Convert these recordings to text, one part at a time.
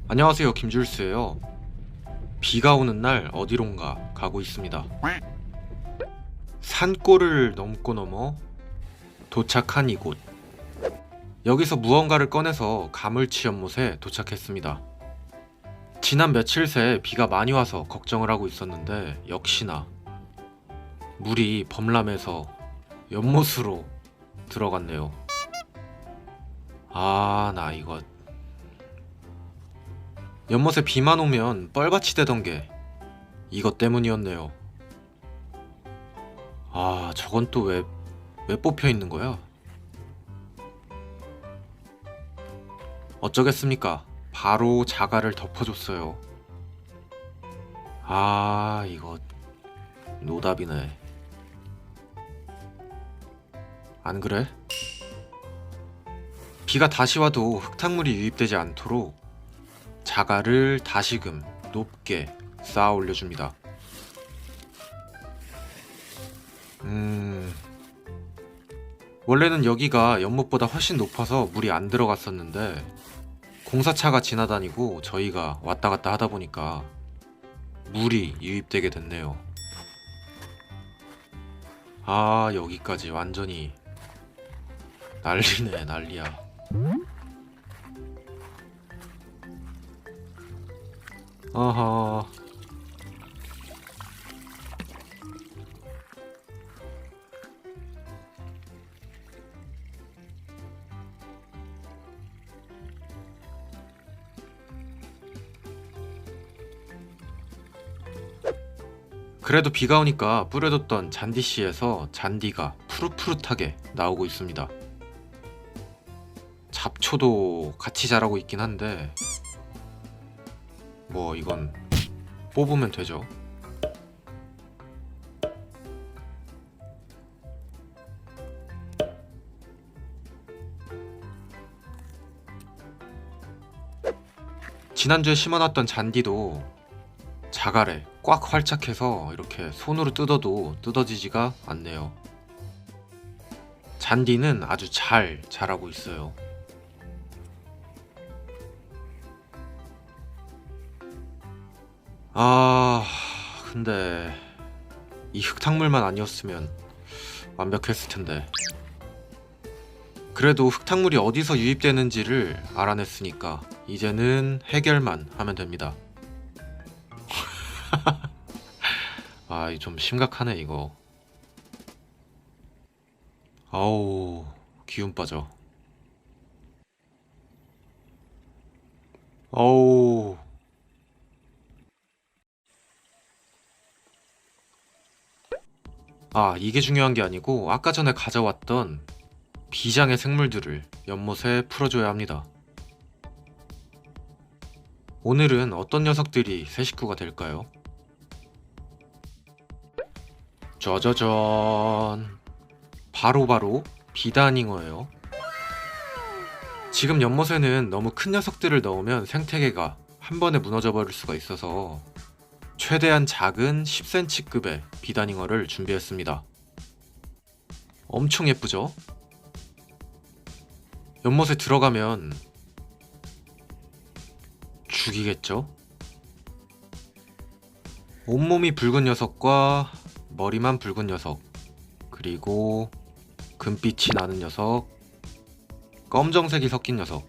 안녕하세요, 김줄수예요. 비가 오는 날 어디론가 가고 있습니다. 산골을 넘고 넘어 도착한 이곳. 여기서 무언가를 꺼내서 가물치 연못에 도착했습니다. 지난 며칠 새 비가 많이 와서 걱정을 하고 있었는데 역시나 물이 범람해서 연못으로 들어갔네요. 나 이거 연못에 비만 오면 뻘밭이 되던 게 이것 때문이었네요. 저건 또 왜 뽑혀 있는 거야? 어쩌겠습니까? 바로 자갈을 덮어줬어요. 이거 노답이네. 안 그래? 비가 다시 와도 흙탕물이 유입되지 않도록 자갈을 다시금 높게 쌓아 올려줍니다. 원래는 여기가 연못보다 훨씬 높아서 물이 안 들어갔었는데 공사차가 지나다니고 저희가 왔다 갔다 하다 보니까 물이 유입되게 됐네요. 여기까지 완전히 난리네, 난리야. 어허. 그래도 비가 오니까 뿌려뒀던 잔디씨에서 잔디가 푸릇푸릇하게 나오고 있습니다. 잡초도 같이 자라고 있긴 한데 뭐 이건 뽑으면 되죠. 지난주에 심어놨던 잔디도 자갈에 꽉 활착해서 이렇게 손으로 뜯어도 뜯어지지가 않네요. 잔디는 아주 잘 자라고 있어요. 근데 이 흙탕물만 아니었으면 완벽했을 텐데. 그래도 흙탕물이 어디서 유입되는지를 알아냈으니까 이제는 해결만 하면 됩니다. 이거 좀 심각하네 이거. 아우, 기운 빠져. 어우. 이게 중요한 게 아니고 아까 전에 가져왔던 비장의 생물들을 연못에 풀어줘야 합니다. 오늘은 어떤 녀석들이 새 식구가 될까요? 짜자잔. 바로 비단잉어예요. 지금 연못에는 너무 큰 녀석들을 넣으면 생태계가 한 번에 무너져 버릴 수가 있어서 최대한 작은 10cm급의 비단잉어를 준비했습니다. 엄청 예쁘죠? 연못에 들어가면 죽이겠죠? 온몸이 붉은 녀석과 머리만 붉은 녀석, 그리고 금빛이 나는 녀석, 검정색이 섞인 녀석.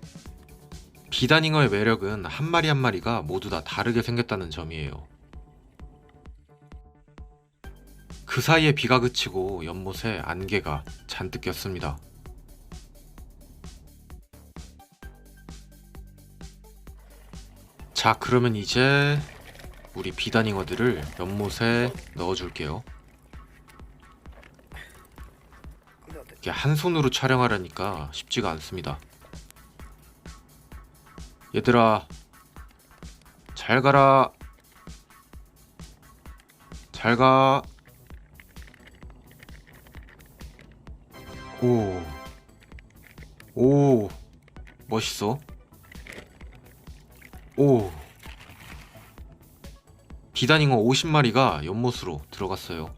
비단잉어의 매력은 한 마리 한 마리가 모두 다 다르게 생겼다는 점이에요. 그 사이에 비가 그치고 연못에 안개가 잔뜩 꼈습니다. 자, 그러면 이제 우리 비단잉어들을 연못에 넣어줄게요. 이게 한 손으로 촬영하려니까 쉽지가 않습니다. 얘들아, 잘 가라. 잘 가. 오, 멋있어. 오, 비단잉어 50마리가 연못으로 들어갔어요.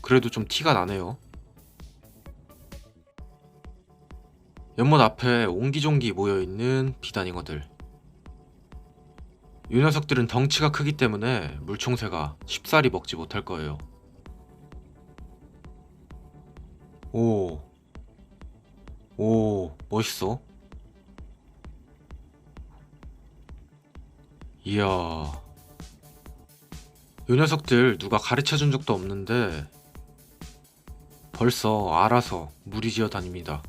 그래도 좀 티가 나네요. 연못 앞에 옹기종기 모여있는 비단잉어들. 이 녀석들은 덩치가 크기 때문에 물총새가 쉽사리 먹지 못할 거예요. 오, 멋있어. 이야, 이 녀석들 누가 가르쳐준 적도 없는데 벌써 알아서 무리지어 다닙니다.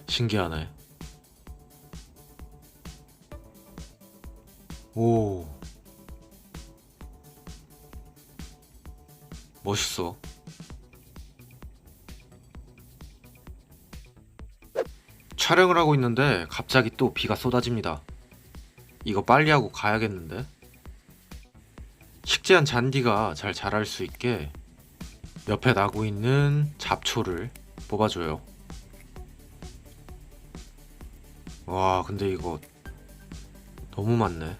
신기하네. 오, 멋있어. 촬영을 하고 있는데 갑자기 또 비가 쏟아집니다. 이거 빨리 하고 가야겠는데? 식재한 잔디가 잘 자랄 수 있게 옆에 나고 있는 잡초를 뽑아줘요. 와, 근데 이거 너무 많네.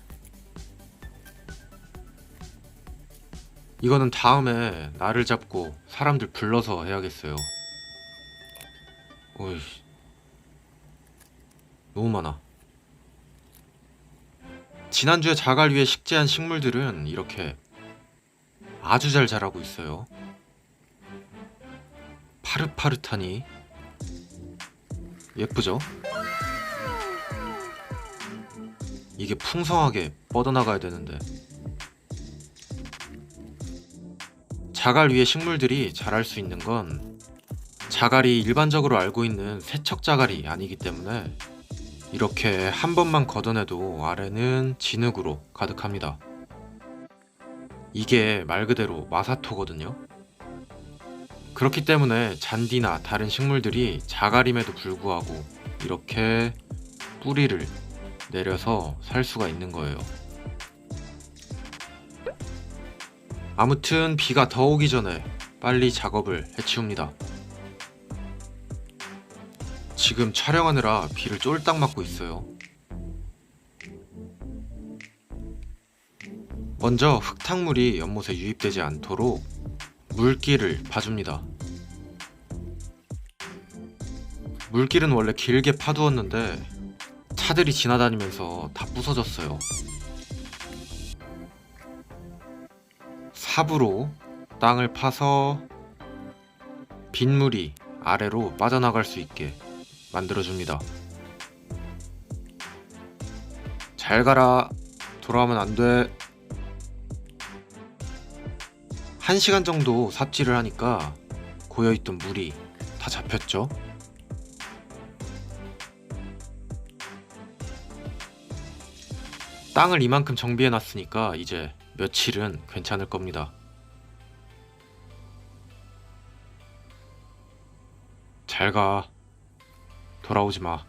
이거는 다음에 날을 잡고 사람들 불러서 해야겠어요. 오이, 너무 많아. 지난주에 자갈 위에 식재한 식물들은 이렇게 아주 잘 자라고 있어요. 파릇파릇하니 예쁘죠? 이게 풍성하게 뻗어나가야 되는데. 자갈 위에 식물들이 자랄 수 있는 건 자갈이 일반적으로 알고 있는 세척 자갈이 아니기 때문에 이렇게 한 번만 걷어내도 아래는 진흙으로 가득합니다. 이게 말 그대로 마사토거든요. 그렇기 때문에 잔디나 다른 식물들이 자갈임에도 불구하고 이렇게 뿌리를 내려서 살 수가 있는 거예요. 아무튼 비가 더 오기 전에 빨리 작업을 해치웁니다. 지금 촬영하느라 비를 쫄딱 맞고 있어요. 먼저 흙탕물이 연못에 유입되지 않도록 물길을 봐줍니다. 물길은 원래 길게 파두었는데 차들이 지나다니면서 다 부서졌어요. 삽으로 땅을 파서 빗물이 아래로 빠져나갈 수 있게 만들어줍니다. 잘 가라. 돌아오면 안 돼. 1시간 정도 삽질을 하니까 고여있던 물이 다 잡혔죠. 땅을 이만큼 정비해놨으니까 이제 며칠은 괜찮을 겁니다. 잘 가. 돌아오지 마.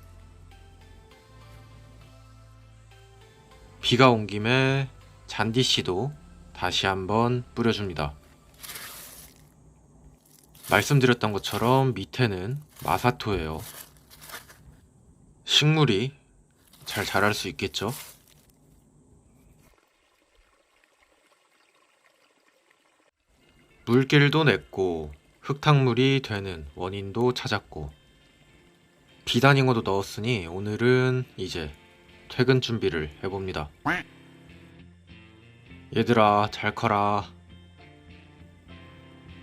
비가 온 김에 잔디씨도 다시 한번 뿌려줍니다. 말씀드렸던 것처럼 밑에는 마사토예요. 식물이 잘 자랄 수 있겠죠? 물길도 냈고 흙탕물이 되는 원인도 찾았고 비단잉어도 넣었으니 오늘은 이제 퇴근 준비를 해봅니다. 얘들아, 잘 커라.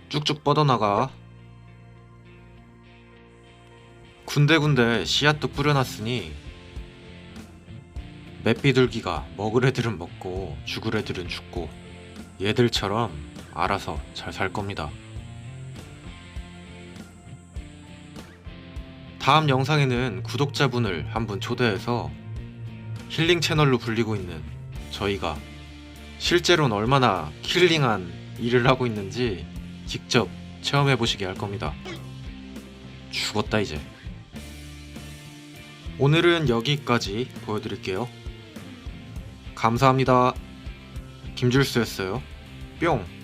쭉쭉 뻗어나가. 군데군데 씨앗도 뿌려놨으니 맷비둘기가 먹을 애들은 먹고 죽을 애들은 죽고 얘들처럼 알아서 잘 살 겁니다. 다음 영상에는 구독자분을 한 분 초대해서 힐링 채널로 불리고 있는 저희가 실제로는 얼마나 힐링한 일을 하고 있는지 직접 체험해 보시게 할 겁니다. 죽었다 이제. 오늘은 여기까지 보여드릴게요. 감사합니다. 김줄수였어요. 뿅.